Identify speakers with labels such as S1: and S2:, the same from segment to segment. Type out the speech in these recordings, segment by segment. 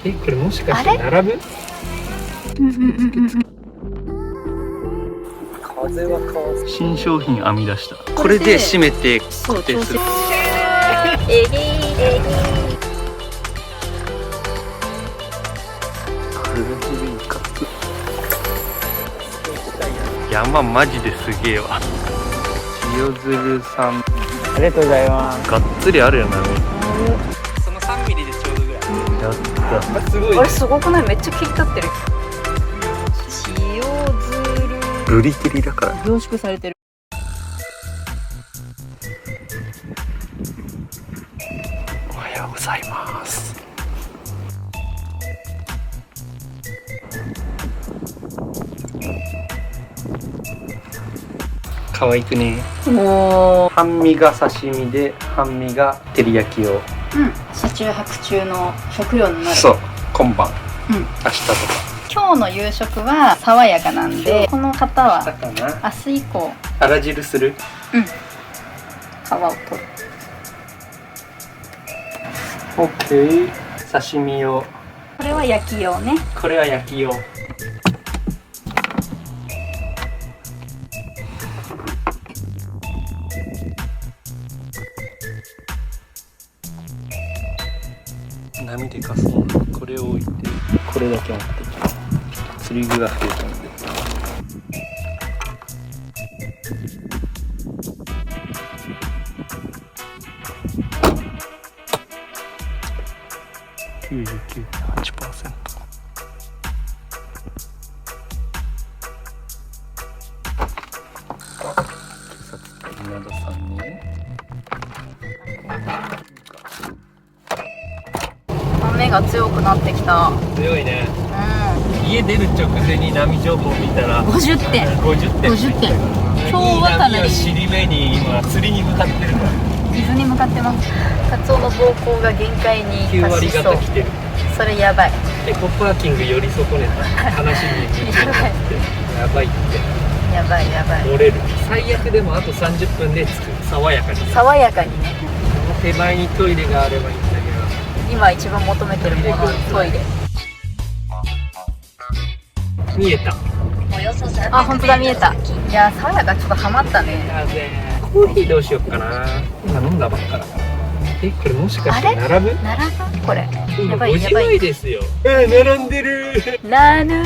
S1: これもしかして並ぶ？風は風。新商品編み出した。これで締めて固定する。山マジですげえわ。塩鶴さん、ありがとうございます。がっつりあるよな。その3ミリでちょうどぐらい。やった。すごい、ね。あれすごくない？めっちゃ切り立ってる。塩鶴。ブリ切りだから。凝縮されてる。おはようございます。可愛くね。おお。半身が刺身で、半身が照り焼きを。車中泊中の食料になる。そう。今晩。明日とか。今日の夕食は爽やかなんで、この方は明日以降。あら汁する？皮を取る。オッケー。刺身用。これは焼き用ね。これは焼き用。波でかそうな。これを置いて、これだけ持ってきます。釣り具が増えたので。99.8%。今田さんね。雨が強くなってきた。強いね。家出る直前に波情報見たら50点。50点。50点。今日はかなり。尻目に今釣りに向かってるから。水に向かってます。カツオの膀胱が限界に達しそう。9割方来てる。それやばい。エコパーキング寄り損ねた話に夢中になってやばいって。やばいやばい。乗れる。最悪でもあと30分で着く。爽やかに。爽やかにね。手前にトイレがあればいいんだけど。今一番求めてるものはトイレ。見えた。あ、本当だ、見えた。いや、爽やかちょっとハマったね。コーヒーどうしようかな。今飲んだばっかだから。これもしかして並ぶ？並ぶ？これ。やばいやばいですよ。並んでる。なぬ。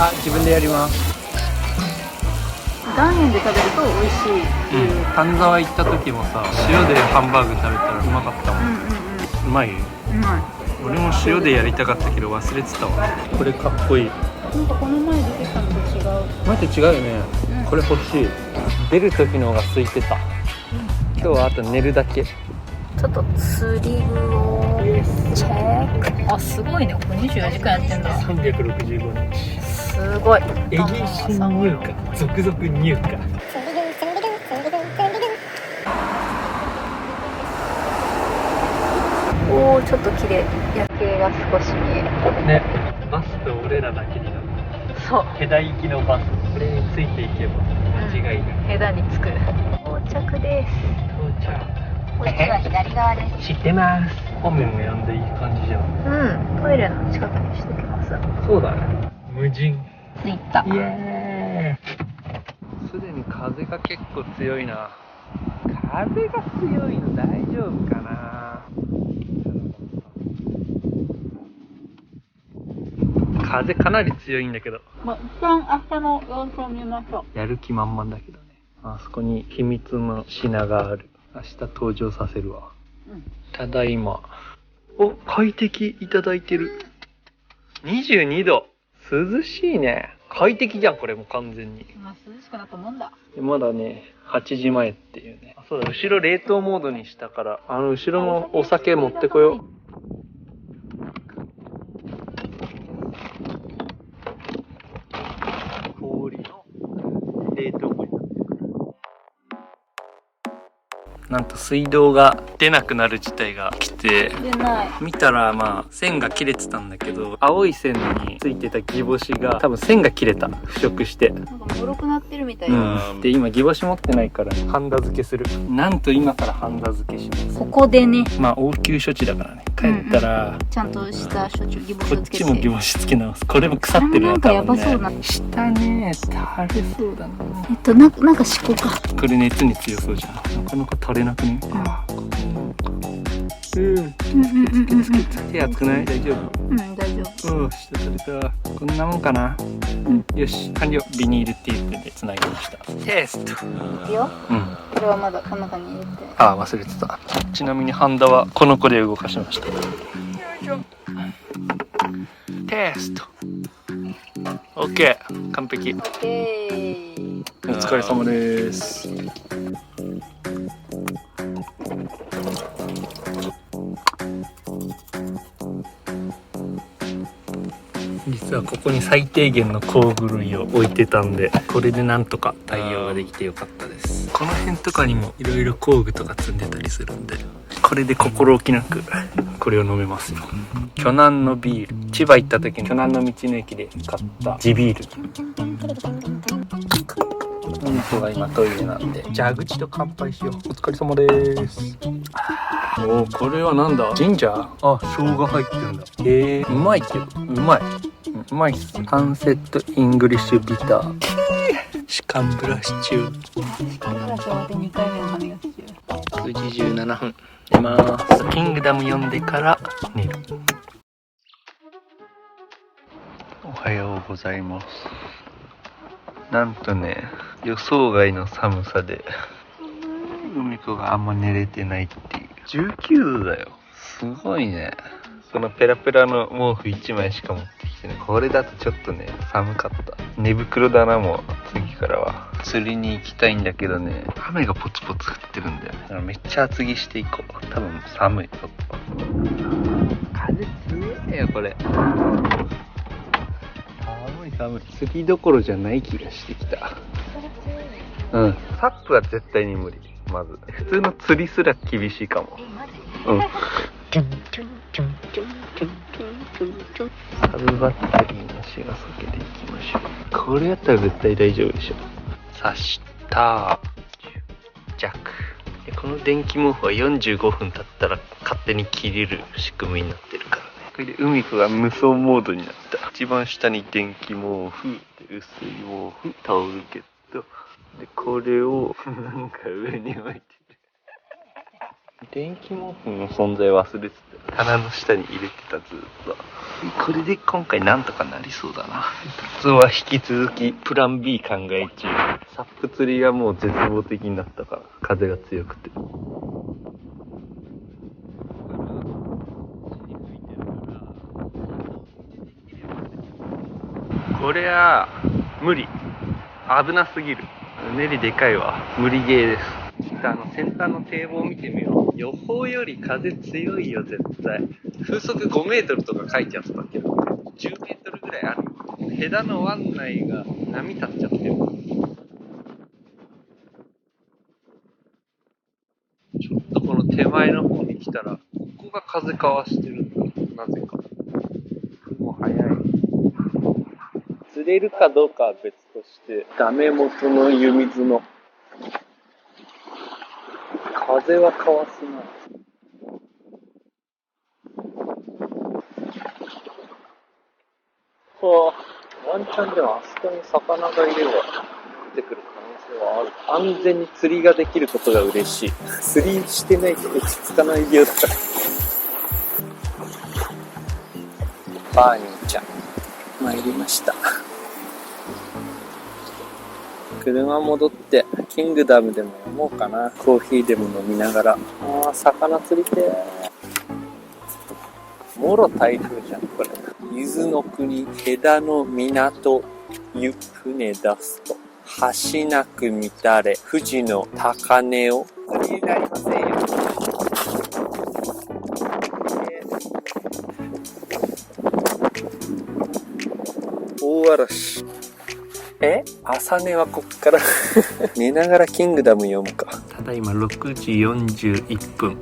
S1: あ、自分でやります。岩塩で食べると美味しい。丹沢行った時もさ、塩でハンバーグ食べたらうまかったもん。うまい？うまい。俺も塩でやりたかったけど忘れてたわ。これかっこいい。なんかこの前出てたのと違う。前と違うよね。これ欲しい。出る時の方が空いてた。今日はあと寝るだけ。ちょっと釣り具をチェック。あ、すごいね。これ24時間やってんだ。365日。すごい。エギシン入荷。続々入荷。おお、ちょっと綺麗。夜景が少し見える。ね。バスと俺らだけになる。そう。枝行きのバス。これについていけば間違いない。枝に着く。到着です。到着。こっちは左側です。知ってます。本名も呼んでいい感じじゃん。トイレの近くにしておきます。そうだね。無人。着いた。イエーイ。すでに風が結構強いな。風が強いの大丈夫かな。風かなり強いんだけど。まあ、一旦明日の様子を見ましょう。やる気満々だけどね。あそこに秘密の品がある。明日登場させるわ。ただいま。お、快適いただいてる。22度。涼しいね。快適じゃん、これも完全に。まあ、涼しくなったもんだ。まだね、8時前っていうね。あ、そうだ、後ろ冷凍モードにしたから、後ろのお酒持ってこよう。氷の冷凍庫になってるから。なんと水道が出なくなる事態が来て、
S2: 出ない。
S1: 見たらまあ線が切れてたんだけど、青い線についてたギボシが多分線が切れた、腐食して。
S2: なんかもろくなってるみたい
S1: な。で今ギボシ持ってないから、ね、ハンダ付けする。なんと今からハンダ付けします。
S2: ここでね。
S1: まあ応急処置だからね。帰ったら、
S2: ちゃんとした処置、ギボシをつけて。
S1: こっちもギボシつけ直す。これも腐ってるな。
S2: なんかやばそうな。
S1: 下ね、垂れそうだな。
S2: なんか思考か。
S1: これ熱に強そうじゃん。なかなか垂れなくね。手熱くない？大丈夫？
S2: うん、大丈夫。
S1: おお、下取れた。こんなもんかな。よし、完了。ビニールテープで繋ぎました。テスト。
S2: いいよ。これはまだこの中に入れて。
S1: ああ、忘れてた。ちなみにハンダはこの子で動かしました。よいしょ。テスト。オッケー。完璧。
S2: オッケー。
S1: お疲れ様です。実はここに最低限の工具類を置いてたんで、これでなんとか対応ができてよかったです。この辺とかにもいろいろ工具とか積んでたりするんで、これで心置きなくこれを飲めますよ。巨南のビール、千葉行った時に巨南の道の駅で買った地ビール。この子が今トイレなんで、蛇口と乾杯しよう。お疲れ様です。おお、これはなんだ？ジンジャー？あ、生姜入ってるんだ。へえ、うまいけど、うまい。うまいっす。サンセットイングリッシュビター。歯間ブラシ中。
S2: 歯間ブラシ終わって2回目の歯磨き中。
S1: 9時17分。寝ます。キングダム読んでから寝る。おはようございます。なんとね、予想外の寒さで海子があんま寝れてないっていう。19度だよ。すごいね。そのペラペラの毛布1枚しか持ってきてね。これだとちょっとね、寒かった。寝袋だな。もう次からは釣りに行きたいんだけどね、雨がポツポツ降ってるんだよね。だからめっちゃ厚着していこう。多分寒い。風強いよこれ。寒い。釣りどころじゃない気がしてきた。うん。サップは絶対に無理。まず普通の釣りすら厳しいかも。うん。サブバッテリーの足が避けていきましょう。これやったら絶対大丈夫でしょ。刺した弱。この電気毛布は45分経ったら勝手に切れる仕組みになってるからね。これで海子が無双モードになった。一番下に電気毛布で、薄い毛布、タオルケットで、これをなんか上に置いてる。電気毛布の存在忘れてた。棚の下に入れてた、ずっと。これで今回なんとかなりそうだな。夏は引き続きプラン B 考え中。サップ釣りがもう絶望的になったから、風が強くて。これは無理。危なすぎる。ネリでかいわ。無理ゲーです。ちょっと先端の堤防見てみよう。予報より風強いよ絶対。風速5メートルとか書いちゃったけど、10メートルぐらいある。ヘダの湾内が波立っちゃってる。ちょっとこの手前の方に来たら、ここが風かわしてるんだ。なぜか。もう早い。釣れるかどうかは別として、ダメ元の湯水の風はかわすな。ワンチャンでもあそこに魚がいれば出てくる可能性はある。安全に釣りができることが嬉しい。釣りしてないと落ち着かないようだから。バーニーちゃん参りました。車戻ってキングダムでも飲もうかな。コーヒーでも飲みながら。魚釣りてー。もろ台風じゃんこれ。伊豆の国戸田の港湯船出すと橋なく見たれ富士の高値を釣りになりませんよ。大嵐。朝寝はこっから寝ながらキングダム読むか。ただいま6時41分。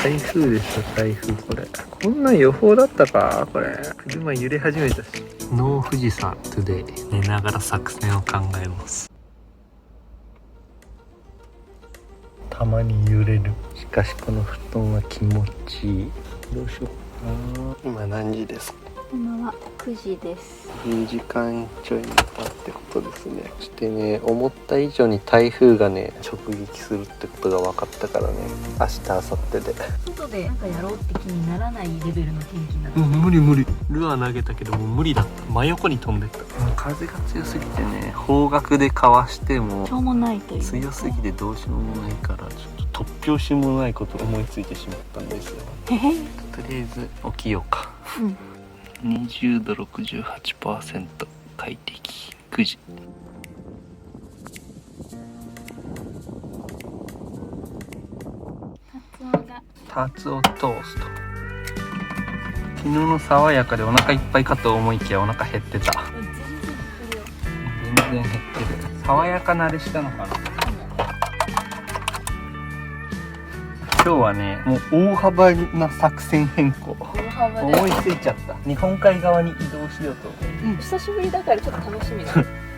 S1: 台風でした台風。これこんな予報だったか。これ車揺れ始めたし。ノー富士山トゥデイ。寝ながら作戦を考えます。たまに揺れる。しかしこの布団は気持ちいい。どうしようかな。今何時ですか？
S2: 今は9時です。
S1: 2時間ちょい寝たってことですね。そしてね、思った以上に台風がね直撃するってことが分かったからね。明日明後日で
S2: 外でなんかやろうって気にならないレベルの天気になって、
S1: 無理。ルアー投げたけどもう無理だった。真横に飛んでった。風が強すぎてね、方角でかわしても
S2: しょうもないという
S1: 強すぎてどうしようもないから、ちょっと突拍子もないこと思いついてしまったんですよ。とりあえず起きようか。20度 68% 快適。9時。タツオトースト。昨日の爽やかでお腹いっぱいかと思いきやお腹減ってた。全然減ってる。爽やか慣れしたのかな。今日はね、もう大幅な作戦変更。思いついちゃった。日本海側に移動しようと思う。
S2: 久しぶりだからちょっと楽しみだ。
S1: ち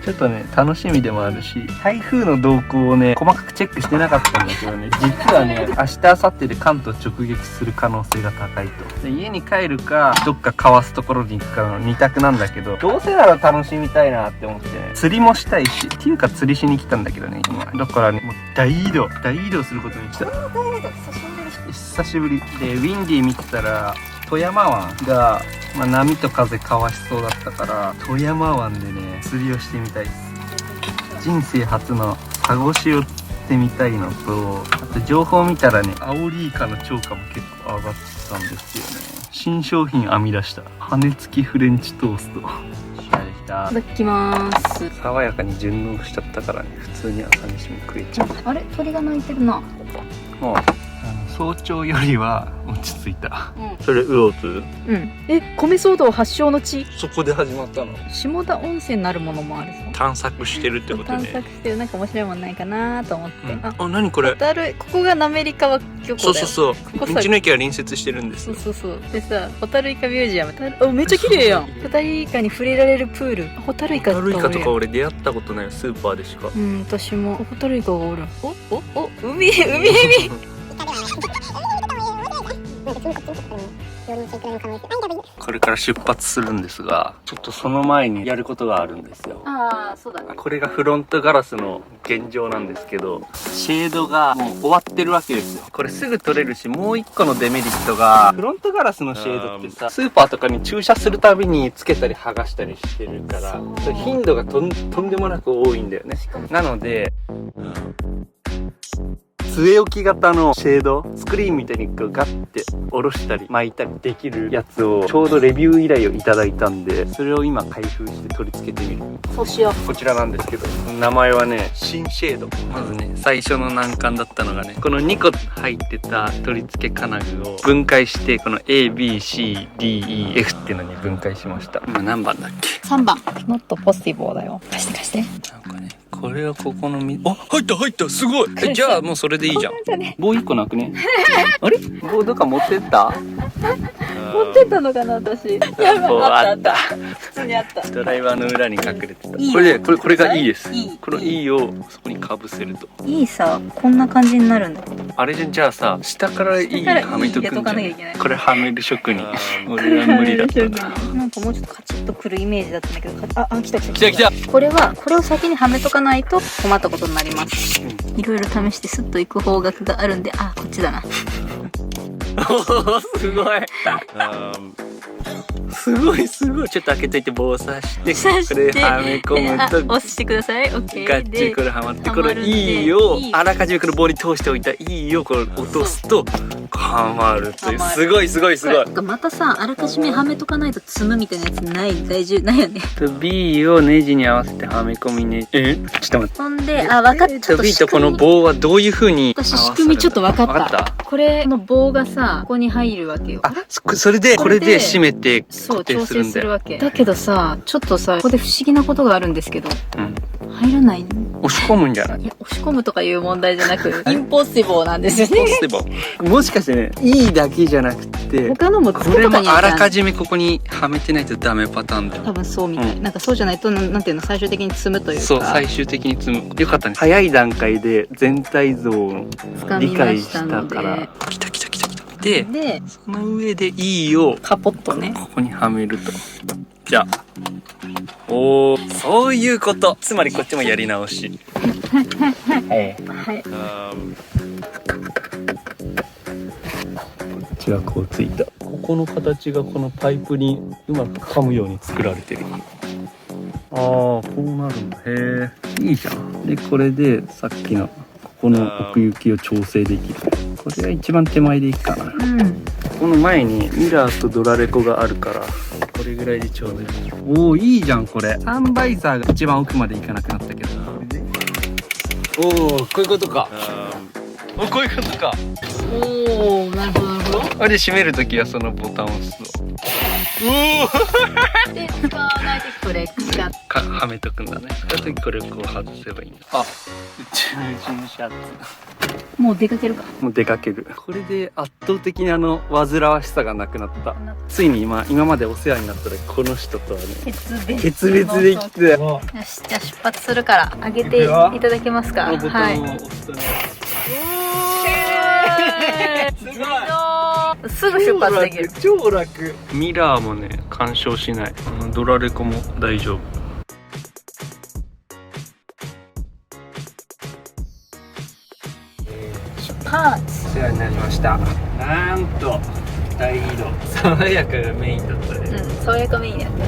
S1: ょっとね、楽しみでもあるし、台風の動向をね、細かくチェックしてなかったんだけどね、実はね、明日、明後日で関東直撃する可能性が高いと。で、家に帰るか、どっかかわすところに行くかの2択なんだけど、どうせなら楽しみたいなって思ってね、釣りもしたいし、っていうか釣りしに来たんだけどね、今。だからね、もう大移動することにした。久しぶり。で、ウィンディー見てたら、富山湾が、波と風かわしそうだったから富山湾でね釣りをしてみたいです。人生初のサゴシを釣ってみたいのと、あと情報を見たらねアオリイカの釣果も結構上がってたんですよね。新商品編み出した羽付きフレンチトースト。できた。
S2: いただきます。
S1: 爽やかに順応しちゃったからね、普通に朝飯も食えちゃう。
S2: あれ、鳥が鳴いてるな。
S1: もう早朝よりは落ち着いた。それ魚津？
S2: 米騒動発祥の地。
S1: そこで始まったの。
S2: 下田温泉なるものもあるぞ。
S1: 探索してるってことね。
S2: 探索してる。なんか面白いもんないかなと思って。
S1: あ、何これ？
S2: ここが滑川漁港だよ。
S1: そう。道の駅が隣接してるんです。
S2: そう。でさ、ホタルイカミュージアム。めっちゃ綺麗やん。ホタルイカに触れられるプール。ホタルイカとか
S1: 俺出会ったことないよ、スーパーでしか。
S2: 私もホタルイカがおる。海
S1: これから出発するんですが、ちょっとその前にやることがあるんですよ。
S2: ああ、そうだね。
S1: これがフロントガラスの現状なんですけど、シェードがもう終わってるわけですよ。これすぐ取れるし、もう一個のデメリットが、フロントガラスのシェードってさ、スーパーとかに駐車するたびにつけたり剥がしたりしてるから、それ頻度がとんでもなく多いんだよね。なので、据え置き型のシェード、スクリーンみたいにガッて下ろしたり巻いたりできるやつをちょうどレビュー依頼をいただいたんで、それを今開封して取り付けてみる。
S2: そうしよう。
S1: こちらなんですけど、名前はね、新シェード。まずね、最初の難関だったのがね、この2個入ってた取り付け金具を分解して、この A、B、C、D、E、F っていうのに分解しました。今何番だっけ
S2: ？3番。Not possible だよ。貸して。
S1: なんかね、これをここのあ、入ったすごい。じゃあもうそれでいいじゃん。棒1個なくね？あれ？棒どっか持ってった？
S2: 持ってったのかな私。
S1: 棒あった。
S2: 普通にあった。
S1: ドライバーの裏に隠れてた。これがいいです。このいいをそこにかぶせると。
S2: いいさ、こんな感じになるんだ。
S1: あれじゃあさ、下からいいはめとくんじゃん。これはめる職人。俺は無理だった。
S2: なんかもうちょっとカチッとくるイメージだったんだけど、来た。これを先にはめとかないと困ったことになります。いろいろ試してスッといく方角があるんで、こっちだな。
S1: すごい。すごい。ちょっと開けといて棒刺して、これはめ込むと
S2: 押してください。オッケー。
S1: ガッチリこれはまって、このいいをあらかじめこの棒に通しておいたいいをこれ落とすとはまるという。すごい。
S2: またさ、あらかじめはめとかないと積むみたいなやつないよね。
S1: B をネジに合わせてはめ込みね。ちょっと待って。
S2: ほんで、分かった。
S1: B とこの棒はどういう風に
S2: 私仕組みちょっと分かった。これの棒がさ、ここに入るわけよ。
S1: それでこれで締めて固定するんだよ。
S2: だけどさ、ちょっとさ、ここで不思議なことがあるんですけど、入らないの？
S1: 押し込むんじゃない？
S2: いや、押し込むとかいう問題じゃなく、インポッシブルなんですよね。
S1: もしかしてね、いいだけじゃなくて、
S2: 他のも
S1: これもあらかじめここにはめてないとダメパターンだよ。
S2: 多分そうみたい。なんかそうじゃないと、なんていうの、最終的に積むというか。
S1: そう、最終的に積む。よかったね。早い段階で全体像を理解したから。来た。で、その上で E を
S2: カポッとね。
S1: ここにはめると。じゃあ。おー、そういうこと。つまりこっちもやり直し。はい。こっちはこうついた。ここの形がこのパイプにうまく噛むように作られてる。ああ、こうなるんだ。へえ。いいじゃん。で、これでさっきのここの奥行きを調整できる。これが一番手前でいいかな。この前にミラーとドラレコがあるから、これぐらいでちょうどいい。おお、いいじゃんこれ。サンバイザーが一番奥までいかなくなったけど。おお、こういうことか。お、こういうことか。
S2: おお、なるほどなるほど。
S1: あれ閉めるときはそのボタンを押すの。
S2: で、使わないときこれ
S1: はめとくんだね。その時これをこう外せばいいんだ。あ、宇宙人シャツ。
S2: もう出かけるか。
S1: もう出かける。これで圧倒的に煩わしさがなくなった。ついに今までお世話になったらこの人とはね、決別できて。よ
S2: し、じゃあ出発するからあげていただけますか。はい。すぐ出発できる。
S1: 超楽。ミラーもね、干渉しない。ドラレコも大丈夫。お世話になりました。なんと大移動。爽やかがメインだったね。
S2: 爽やかメインやって。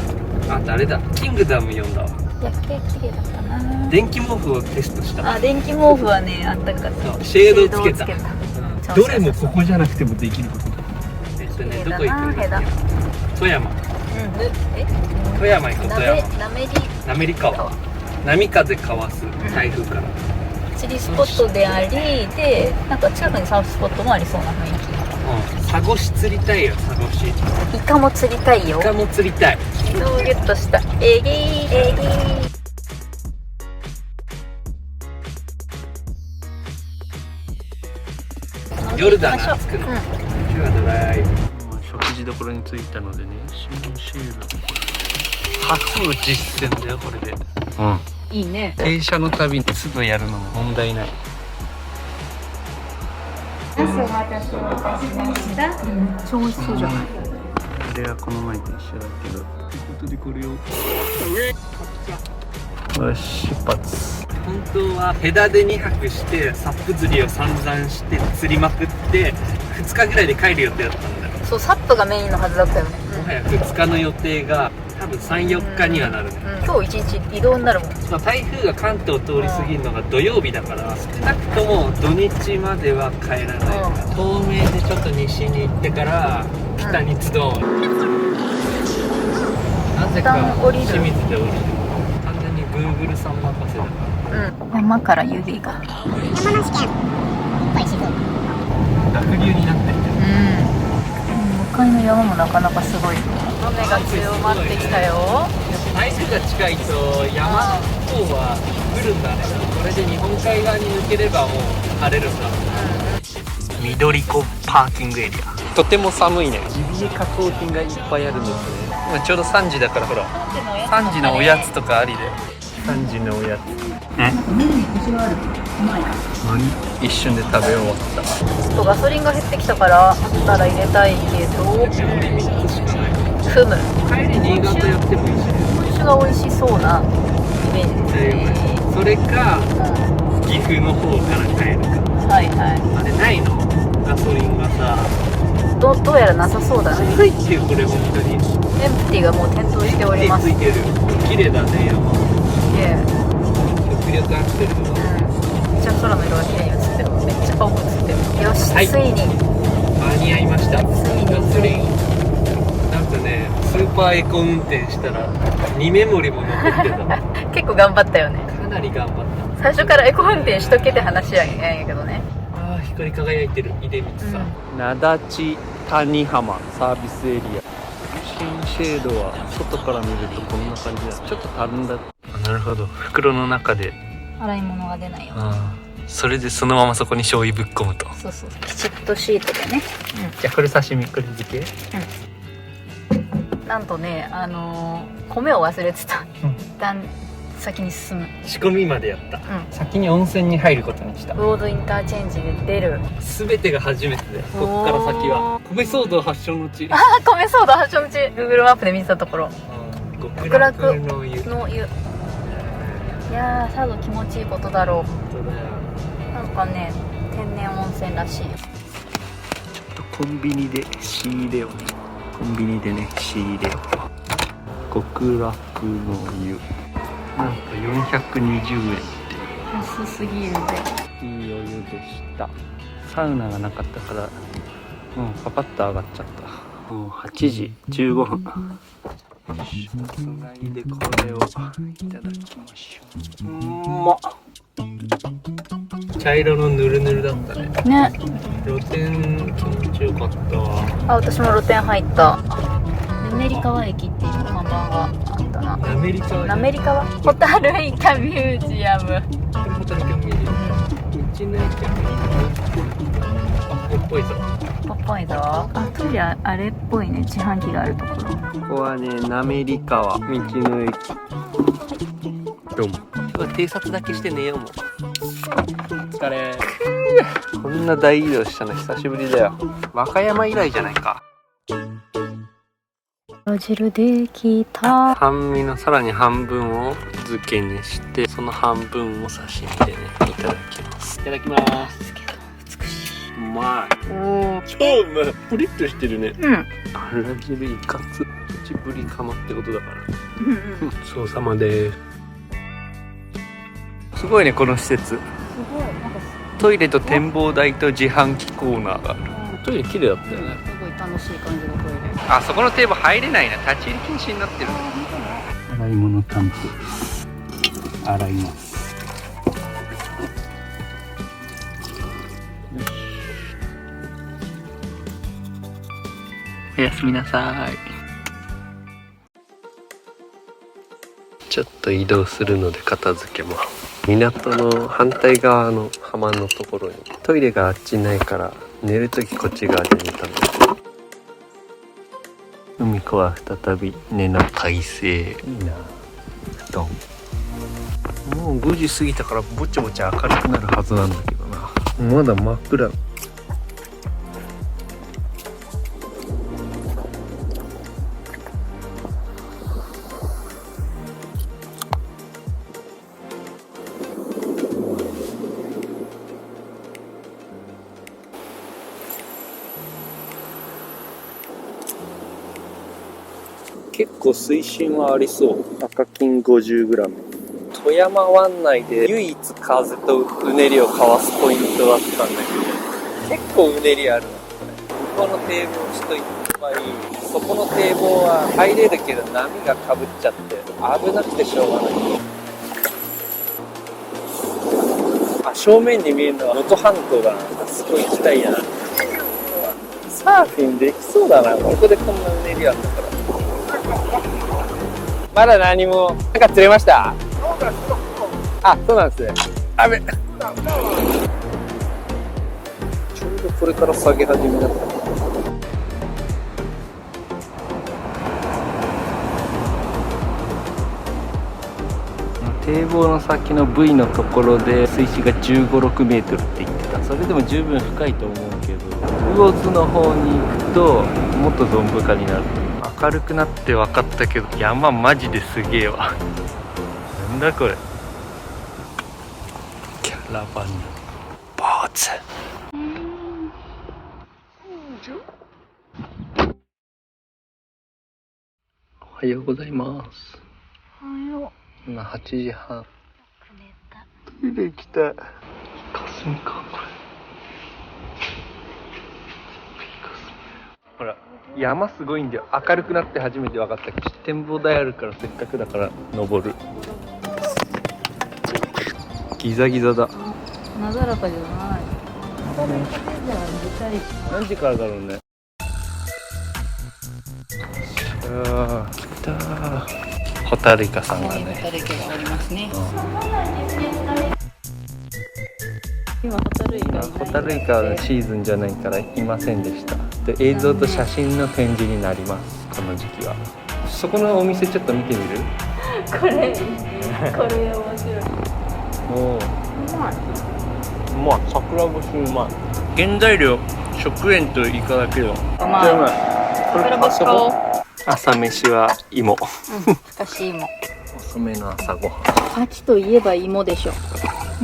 S1: あ、誰だ。キングダム読んだわ。
S2: 夜景綺麗だったな。
S1: 電気毛布をテストした。
S2: あ、電気毛布はね、あったかった。
S1: シェードをつけた。どれもここじゃなくてもできること。どこ行くんだっけ？富山。富山行こう。富山。滑川。波風かわす台風から。
S2: 釣りスポットであり、で、なんか近くにサーフスポットもありそうな雰囲気。
S1: サゴシ釣りたいよ、サゴシ。
S2: イカも釣りたいよ。
S1: イカも釣りたい。
S2: 昨日ゲットしたエギー。
S1: 夜だな、着くの。今日はドライブ。食事どころに着いたのでね、シモンシール初の実践だよ、これで。
S2: いいね。
S1: 停車のたびに都度やるのも問題ない。
S2: ナスお待たせいたしました。超美味しそうじゃない。
S1: あれはこの前と一緒だけど。ということでこれを。よし、出発。本当は枝で2泊してサップ釣りを散々して釣りまくって2日ぐらいで帰る予定だったんだよ。
S2: そう、サップがメインのはずだったよね。
S1: もはや2日の予定が多分 3,4 日にはなるね。
S2: 今日1日移動になるもん。
S1: 台風が関東を通り過ぎるのが土曜日だから少なくとも土日までは帰らない。東名でちょっと西に行ってから北に集う。なぜか清水で降りる。完全に Google さん任せだから。
S2: 山から湯気が。
S3: 山梨県いっぱい静岡。
S1: 濁流になってる。
S2: 向かいの山もなかなかすごい。雨が強まってきたよ。
S1: 台風が近いと山の方は降るんだね。これで日本海側に抜ければもう晴れるんだ。緑子パーキングエリア。とても寒いね。ジビエ加工品がいっぱいあるんですね。今ちょうど3時だからほら。3時のおやつとかありで。3時のおやつ。何？一瞬で食べ終わった。
S2: ちょっとガソリンが減ってきたからあったら入れたいけど。ふむ。
S1: 帰り新潟やってもいいしね。
S2: 日本酒が美味しそうなイメージですね。
S1: それか、岐阜の方から帰るか。
S2: はいはい。
S1: あれないの？ガソリンがさ。
S2: どうやらなさそうだね。
S1: ついてるこれ本当に。
S2: エンプティがもう点灯しております。
S1: ついてる。綺麗だね山。極力アクセル。
S2: めっちゃ空の色が綺麗に映ってる。めっちゃ青く映ってる。よし、
S1: はい、
S2: ついに
S1: 間に合いました。
S2: ついに
S1: ガソリン。なんかね、スーパーエコ運転したら2メモリも残ってた。
S2: 結構頑張ったよね。
S1: かなり頑張った。
S2: 最初からエコ運転しとけって話やんやけどね。
S1: ああ、光り輝いてる出光さん。灘地谷浜サービスエリア。シンシェードは外から見るとこんな感じだ。ちょっとたるんだ。なるほど。袋の中で
S2: 洗い物が出ないよ。
S1: それでそのままそこに醤油ぶっ込むと。
S2: そうそう、きちっとシートでね。
S1: じゃあこれ刺身、これ漬け。
S2: なんとね、米を忘れてた。一旦先に進む。
S1: 仕込みまでやった。先に温泉に入ることにした。
S2: ロードインターチェンジで出る。
S1: 全てが初めてで、ここから先は米騒動発祥の地。
S2: あ、米ソーダ発祥の地。Google マップで見てたところ。極楽の湯。いやー、さぞ気持ちいいことだろう。なんかね、天然温泉らしいよ。
S1: ちょっとコンビニで仕入れを。コンビニでね、仕入れを。極楽の湯。なんと420円って
S2: 安すぎるぜ。
S1: いいお湯でした。サウナがなかったから、パパッと上がっちゃった。もう8時15分。つないでこれをいただきましょう。うまっ。茶色のヌルヌルだったね。
S2: ね。
S1: 露天気持ちよかったわ。
S2: あ、私も露天入った。なめりかわ駅っていう看板があったな。
S1: なめりかわ。
S2: なめりかわ。ホタルイカミュージアム。
S1: これホタルイカミュージアム。道の駅あ、こっぽいぞ。
S2: こっぽいぞ。あ、トイレあれっぽいね。自販機があるところ。
S1: ここはね、なめり川道の駅。どうも。これ偵察だけして寝ようもん。お疲れ。こんな大移動したの久しぶりだよ。和歌山以来じゃないか。
S2: お汁できた。
S1: 半身のさらに半分を漬けにして、その半分を刺身でね、いただきます。いただきます。
S2: 美しい。
S1: うまい。
S2: おー。
S1: 超うまい。プリッとしてるね。
S2: あ
S1: ら汁いかつ。プチぶりかまってことだから。ごちそうさまです。すごいね、この施設。
S2: すごい。なんか
S1: トイレと展望台と自販機コーナーがある。トイレ綺麗だったよね。
S2: すごい楽しい感じのトイレ。
S1: あそこの堤防入れないな。立ち入り禁止になってる。洗い物担当。洗います。おやすみなさい。ちょっと移動するので片付けます。港の反対側の浜のところにトイレがあっちないから寝るときこっち側で寝たんです。海子は再び寝の体勢。いいな布団。もう5時過ぎたからぼちぼち明るくなるはずなんだけどな。まだ真っ暗。結構水深はありそう。赤金 50g。富山湾内で唯一風とうねりをかわすポイントだったんだけど、結構うねりあるな。向こうの堤防ちょっといっぱい。そこの堤防は入れるけど波がかぶっちゃって危なくてしょうがない。あ、正面に見えるのは能登半島だな。すごい行きたいな。サーフィンできそうだな。ここでこんなうねりあるんだから。まだ何も。なんか釣れました？あ、そうなんですね。あべ。ちょうどこれから下げ始めだった。堤防の先の V のところで水深が15、6メートルって言ってた。それでも十分深いと思うけど、魚津の方に行くともっとどん深になる。明るくなって分かったけど、山マジですげえわ。なんだこれ。キャラバンのポーズ。おはようございます。
S2: おはよう。
S1: 今8時半。トイレ行きたい。霞かこれ。ほら、山すごいんだよ。明るくなって初めて分かったけど、展望台あるからせっかくだから登る。ギザギザだ。
S2: なだらかじゃない。
S1: 何時からだろうね。来たー。ホタルイカさんが
S2: ホ
S1: ね、
S2: タルイカがおりますね。今ホタルイカいない。
S1: ホタルイカはシーズンじゃないからいませんでした。で映像と写真の展示になります、この時期は。そこのお店ちょっと見てみる？
S2: これ面白い。
S1: お
S2: うまい。
S1: うまい、桜干しうまい。原材料食塩とイカだけど
S2: うまい。桜干し買おう。
S1: 朝飯は芋。
S2: ふかし芋。
S1: 遅めの朝ごはん。
S2: 秋といえば芋でしょ。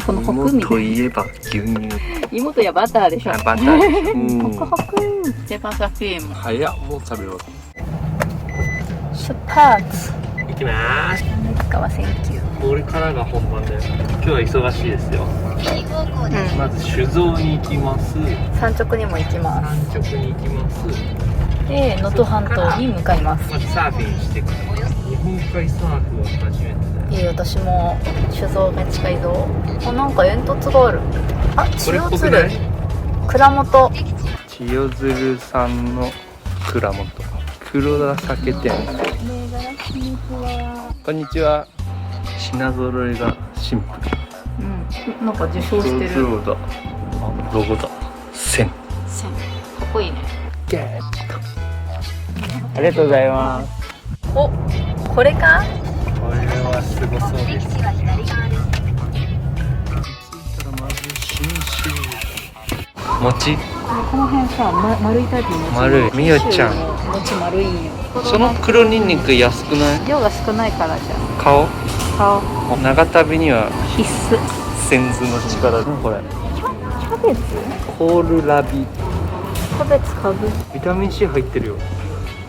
S2: このホクみ
S1: 芋
S2: たい
S1: といえば牛乳。
S2: 芋といえばバターでしょ。
S1: あ、バターでしょ。うん。
S2: ホクホク。手羽先芋。
S1: 早っ、もう食べよう。
S2: 出発。
S1: 行きまーす。
S2: 三河センキュー。
S1: これからが本番だよ。今日は忙しいですよ。まず酒造に行きます。
S2: 山直にも行きます。
S1: 山直に行きます。
S2: で、能登半島に向かいます。
S1: まずサーフィンしてから。日本海サーフは初めてだよ。
S2: 私も酒造が近いぞ。あ、なんか煙突がある。あ、千代鶴。蔵元。
S1: 千代鶴さんの蔵元。黒田酒店。こんにちは。品揃えがシンプル。
S2: うん。なんか受賞してる。
S1: そうだ。あ、ロゴだ。線。
S2: 線。かっこいいね。
S1: ゲット。ありがとうございます。
S2: お、これか？
S1: これはすごそうです。餅。
S2: この辺さ、丸いタイプの餅。
S1: 丸い。みよちゃん。
S2: 餅丸いんよ。
S1: その黒ニンニク安くない？
S2: 量が少ないからじゃん。
S1: 顔？
S2: 顔。
S1: 長旅には
S2: 必須。
S1: センズの力だ。これ。
S2: キャベツ？
S1: コールラビ。
S2: キャベツかぶ。
S1: ビタミン C 入ってるよ。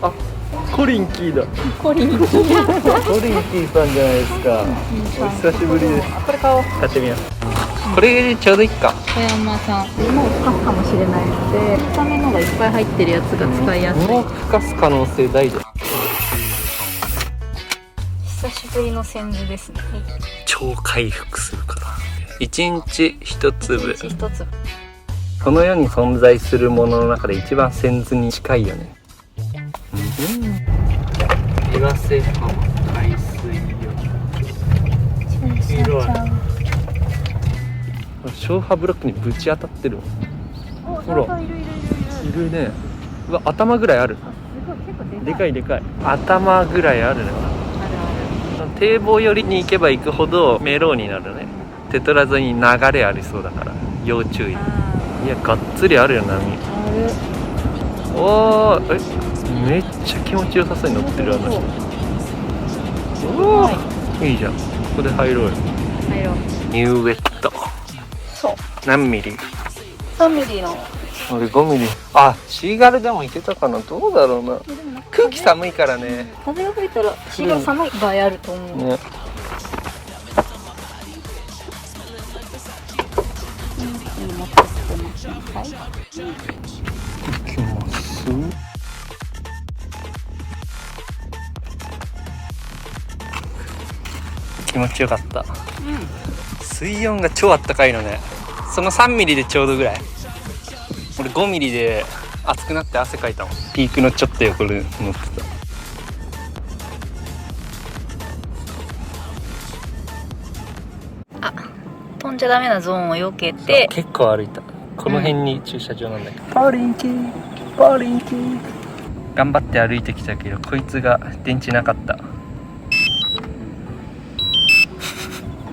S1: あ、コリンキーだ。
S2: コリン。
S1: コリンキーさんじゃないですか。お久しぶりです。
S2: これ買おう。
S1: 買ってみよう。これでちょうどいいか。
S2: 小山さん。もうふかすかもしれないので、臭めのがいっぱい入ってるやつが使いやすい。
S1: もうふかす可能性大で。
S2: 久しぶりの千図ですね。
S1: 超回復するから。一日一粒。
S2: 一粒。
S1: この世に存在するものの中で一番センズに近いよね。岩瀬浜海水浴。色ある。消波ブロックにぶち当たってる。ほら、いるね。うわ、頭ぐらいある。でかいでかい。頭ぐらいあるね。堤防寄りに行けば行くほどメロウになるね。テトラ沿いに流れありそうだから要注意。いや、がっつりあるよ、波。おー、めっちゃ気持ちよさそうに乗ってる、あの人。おー、いいじゃん。ここで入ろうよ。
S2: 入ろう。
S1: ニューウェット。
S2: そう。
S1: 何ミリ
S2: 3ミリの。
S1: 俺5ミリ。あ、シーガルでもいけたかな。どうだろうな。空気寒いからね。
S2: 風が吹いたらシーガル寒い場合あると思う。
S1: ね。
S2: はい。
S1: いきます。気持ちよかった。水温が超あったかいのね。その3ミリでちょうどぐらい。俺5ミリで熱くなって汗かいたもん。ピークのちょっと横で乗って
S2: た。あ、飛んじゃダメなゾーンを避けて。
S1: 結構歩いた。この辺に駐車場なんだけど、パリンキーパリンキー頑張って歩いてきたけど、こいつが電池なかった。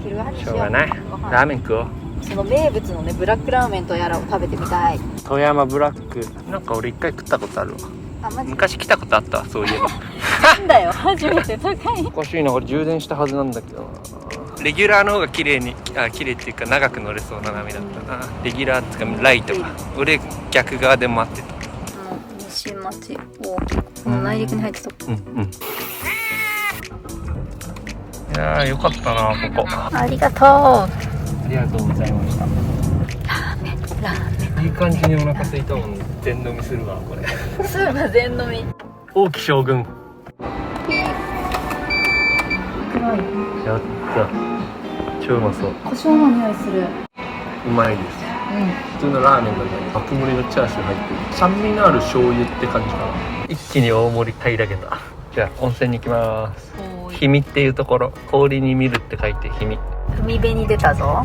S1: しょうがない。ラーメン食おう。
S2: その名物のね、ブラックラーメンとやらを食べてみたい。
S1: 富山ブラック。なんか俺一回食ったことあるわ。
S2: あ、マジ？
S1: 昔来たことあったわ、そういえば。
S2: なんだよ、初めて高い。
S1: おかしいな、これ充電したはずなんだけどな。レギュラーの方が綺麗っていうか長く乗れそうな波だったな。レギュラーっていうかライトが。俺逆側で待ってた。
S2: 西町大きくこの内陸に入ってた。
S1: うんうん。いやーよかったな、ここ。
S2: ありがとう。
S1: ありがとうございました。
S2: ラーメン。
S1: いい感じにお腹空いたもん。全飲みするわ、これ。
S2: スープ全飲み。
S1: 王騎将軍。
S2: 黒い。
S1: やった。超うまそう。
S2: 胡椒の匂いする。
S1: うまいです。普通のラーメンだけど爆盛りのチャーシュー入ってる。酸味のある醤油って感じかな。一気に大盛り平らげた。じゃあ温泉に行きます。氷見っていうところ、氷に見るって書いて氷見。
S2: 海辺に出たぞ。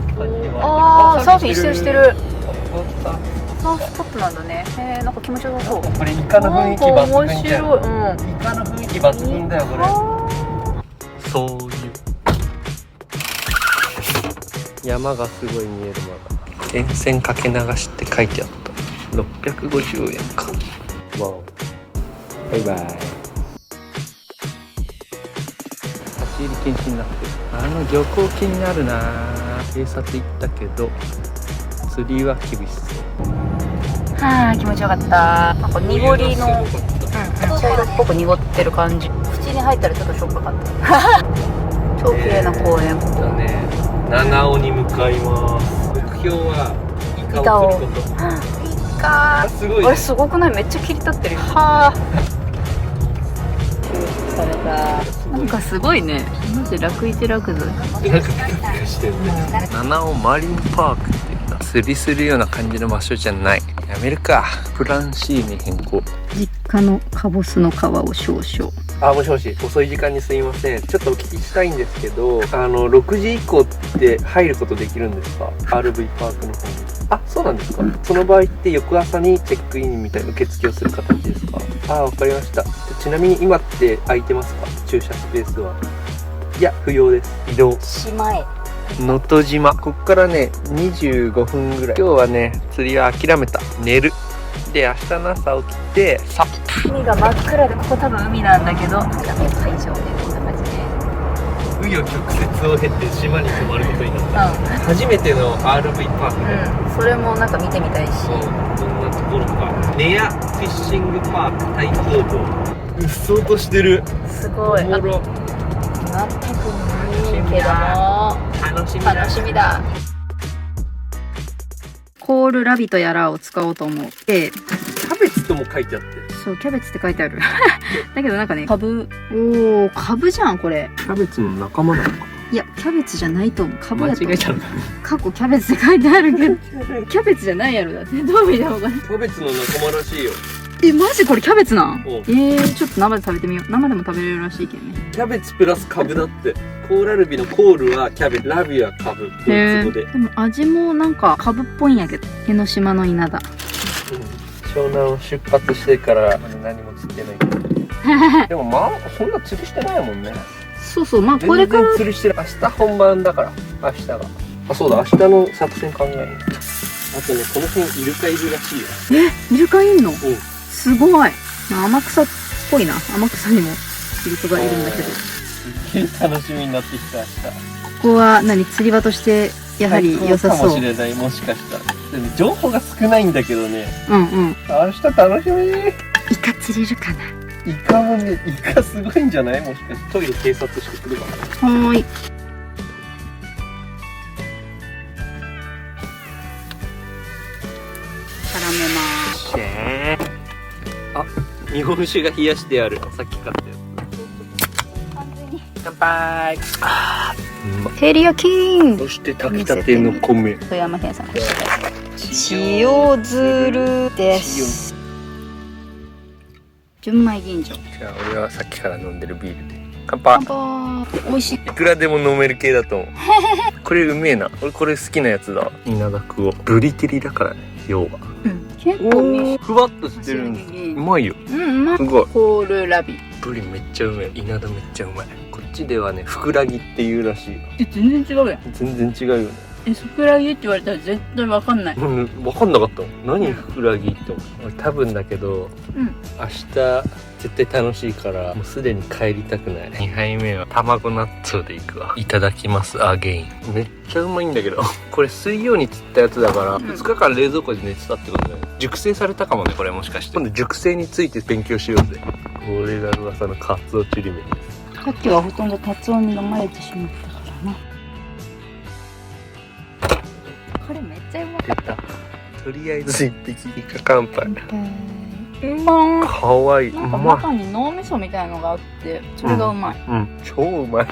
S2: ああ、サーフィンしてるしてる。サーフスポットなんだね。なんか気持ちよさそう。
S1: これイカの雰囲気抜群じゃん。
S2: 面白い。
S1: イカの雰囲気抜群だよこれ。そういう山がすごい見えるまだ。沿線かけ流しって書いてあった。650円か。わお。バイバイ。立ち入り禁止になってる。漁港気になるな。警察行ったけど釣りは厳しそう。
S2: はあ、気持ちよかった。なんか濁りの、茶色っぽく濁ってる感じ。口に入ったらちょっとしょっぱかった。超綺麗な公園。
S1: だね。七尾に向かいます。目標はイカを釣ること。
S2: イカ。
S1: すごい、ね。
S2: あれすごくない？めっちゃ切り立ってる。はあ。された。なんかすごいね。マジ楽一楽座。
S1: なんかピカピカしてるね。七尾マリンパークって言った。釣りするような感じの場所じゃない。やめるか。プラン C に変更。
S2: 実家のカボスの皮を少々。
S1: もしもし、遅い時間にすいません。ちょっとお聞きしたいんですけど、6時以降って入ることできるんですか？ RV パークの方に。そうなんですか。その場合って翌朝にチェックインみたいな受付をする形ですか？わかりました。ちなみに今って空いてますか？駐車スペースは。いや、不要です。移動。
S2: 島へ。
S1: 能登島。こっからね、25分ぐらい。今日はね、釣りは諦めた。寝る。で、明日の朝起きて、サップ。
S2: 海が真っ暗で、ここ多分海なんだけど、ダメ会場でこんな感じで。
S1: 紆余曲折を経て島に泊まることになった。初めての RV パークで。
S2: それもなんか見てみたいし。
S1: どんなところか。ネアフィッシングパーク対抗道。うっそうとしてる。
S2: すごい。
S1: おもろ。
S2: 全くないけども楽しみだ。コールラビとやらを使おうと思う。
S1: キャベツとも書いてあって。
S2: そう、キャベツって書いてある。だけどなんかね、カブじゃんこれ。
S1: キャベツの仲間なのか。
S2: いや、キャベツじゃないと思う。カブやと思う。
S1: 間違えちゃった。
S2: 過去キャベツって書いてあるけどキャベツじゃないやろ。だってどう見てもこれ
S1: キャベツの仲間らしいよ。
S2: マジこれキャベツなん？ちょっと生で食べてみよう。生でも食べれるらしいけどね。
S1: キャベツプラスカブだって。コーラルビのコールはキャベツ、ラビはカブ。
S2: でも味もなんかカブっぽいんやけど。江ノ島の稲田。
S1: 湘南を出発してから何も釣ってないけど。でもそんな釣りしてないもんね。
S2: そう、これから
S1: 全然釣りしてる。明日本番だから。明日が。そうだ、明日の作戦考える。あとね、この辺イルカいるらしいよ。
S2: イルカいんの？すごい。天草っぽいな。天草にもイルカがいるんだけど。
S1: すげえ楽しみになってきた。明日。
S2: ここは釣り場としてやはり良さそう。
S1: かもしれない。もしかしたら。でも情報が少ないんだけどね。明日楽しみ。
S2: イカ釣れるかな。
S1: イカもね、イカすごいんじゃない？もしかして。トイレ警察してくるかな。
S2: 絡めます。
S1: 日本酒が冷やしてある。さっき買ったやつ。乾杯。
S2: 照り焼き。
S1: そして炊きたての米。
S2: 富山県さん。塩汁です。純米吟醸。
S1: じゃあ俺はさっきから飲んでるビールで。乾杯。
S2: 美味しい。
S1: いくらでも飲める系だと思う。これうめえな。俺これ好きなやつだ。稲田区をブリテリだからね。要は。
S2: 結構
S1: ふわっとしてるんです。うまいよ。
S2: うまい。
S1: すごい。
S2: コールラビ。
S1: ブリめっちゃうめえ。稲田めっちゃうまい。こっちではね、ふくらぎっていうらしい。
S2: 全然違うやん。
S1: 全然違うよね。
S2: ふくらぎって言われたら絶対わかんない。
S1: 分かんなかったもん。何ふくらぎって思う。俺多分だけど、明日絶対楽しいからもうすでに帰りたくない。2杯目は卵納豆でいくわ。いただきますアゲイン。めっちゃうまいんだけどこれ水曜に釣ったやつだから2日間冷蔵庫で寝てたってことだよね。熟成されたかもねこれ。もしかして今度熟成について勉強しようぜ。これが噂のカツオちりめんです。
S2: さっきはほとんどカツオに飲まれてしまったからな。これめっちゃうまかった。
S1: とりあえず一匹イカ乾杯。かわいい。
S2: なんか中に脳みそみたいのがあってそれがうまい。
S1: 超うまい。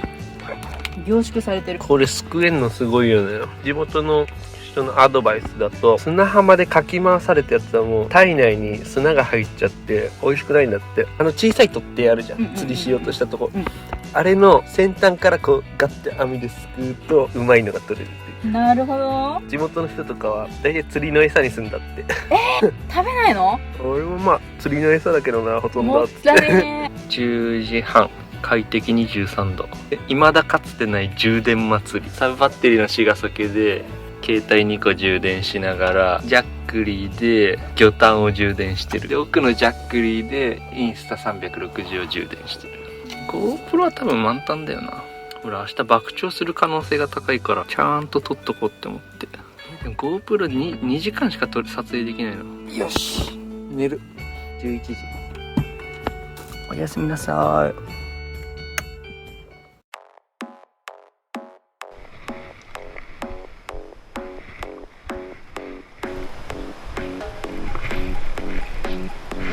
S2: 凝縮されてる。
S1: これ救えんのすごいよね。地元の人のアドバイスだと砂浜でかき回されたやつはもう体内に砂が入っちゃって美味しくないんだって。小さい取っ手あるじゃん、釣りしようとしたとこ、
S4: あれの先端からこうガッて網ですくうとうまいのが取れるっていう。
S2: なるほど。
S4: 地元の人とかは大体釣りの餌にすんだって。
S2: 食べないの？
S4: 俺もまあ釣りの餌だけどな、ほとんど
S2: もったね
S1: 10時半、快適に13度。未だかつてない充電祭り。サブバッテリーの茅ヶ崎で携帯2個充電しながら、ジャックリーで魚探を充電してる。で、奥のジャックリーでインスタ360を充電してる。GoPro は多分満タンだよな。俺明日爆釣する可能性が高いからちゃんと撮っとこうって思って。でも GoPro に2時間しか撮る撮影できないの。よし、寝る。11時。おやすみなさい。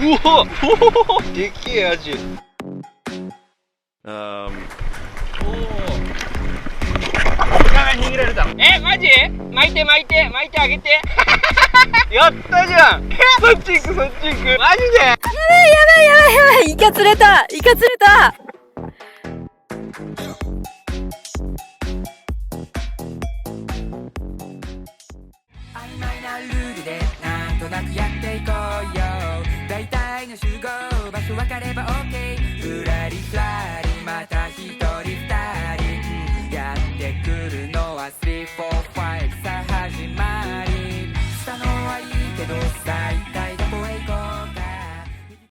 S1: うわっでけえアジ。逃げられた。マジ？巻いてあげてやったじゃん。そっち行くマジで。やばい、
S2: イカ釣れた。
S5: 曖昧なルールでなんとなくやっていこうよ。大体の集合場所分かれば OK。 ふらりふらりまた一人二人やってくるのは3、4、5さあ始まり。したのはいいけど